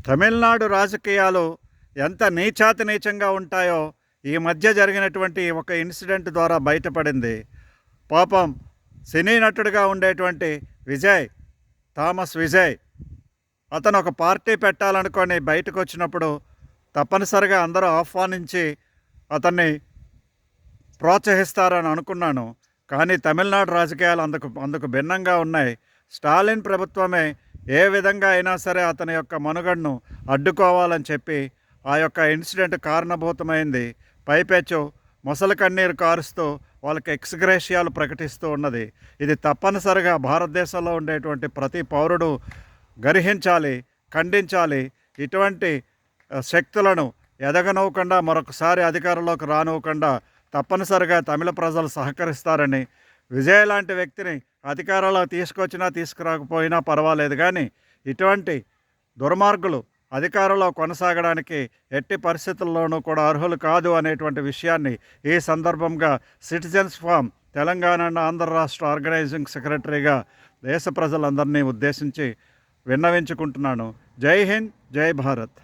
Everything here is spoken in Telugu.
తమిళనాడు రాజకీయాలు ఎంత నీచాతి నీచంగా ఉంటాయో ఈ మధ్య జరిగినటువంటి ఒక ఇన్సిడెంట్ ద్వారా బయటపడింది. పాపం సినీ నటుడిగా ఉండేటువంటి థామస్ విజయ్ అతను ఒక పార్టీ పెట్టాలనుకొని బయటకు వచ్చినప్పుడు తప్పనిసరిగా అందరూ ఆహ్వానించి అతన్ని ప్రోత్సహిస్తారని అనుకున్నాను. కానీ తమిళనాడు రాజకీయాలు అందుకు భిన్నంగా ఉన్నాయి. స్టాలిన్ ప్రభుత్వమే ఏ విధంగా అయినా సరే అతని యొక్క మనుగడను అడ్డుకోవాలని చెప్పి ఆ యొక్క ఇన్సిడెంట్ కారణభూతమైంది. పైపెచ్చు మొసలి కన్నీరు కారుస్తూ వాళ్ళకి ఎక్స్గ్రేషియాలు ప్రకటిస్తూ ఉన్నది. ఇది తప్పనిసరిగా భారతదేశంలో ఉండేటువంటి ప్రతి పౌరుడు గర్హించాలి, ఖండించాలి. ఇటువంటి శక్తులను ఎదగనివ్వకుండా, మరొకసారి అధికారంలోకి రానివ్వకుండా తప్పనిసరిగా తమిళ ప్రజలు సహకరిస్తారని, విజయ్ లాంటి వ్యక్తిని అధికారంలో తీసుకొచ్చినా తీసుకురాకపోయినా పర్వాలేదు, కానీ ఇటువంటి దుర్మార్గులు అధికారంలో కొనసాగడానికి ఎట్టి పరిస్థితుల్లోనూ కూడా అర్హులు కాదు అనేటువంటి విషయాన్ని ఈ సందర్భంగా citizens forum Telangana and Andhra రాష్ట్ర ఆర్గనైజింగ్ సెక్రటరీగా దేశ ప్రజలందరినీ ఉద్దేశించి విన్నవించుకుంటున్నాను. జై హింద్, జై భారత్.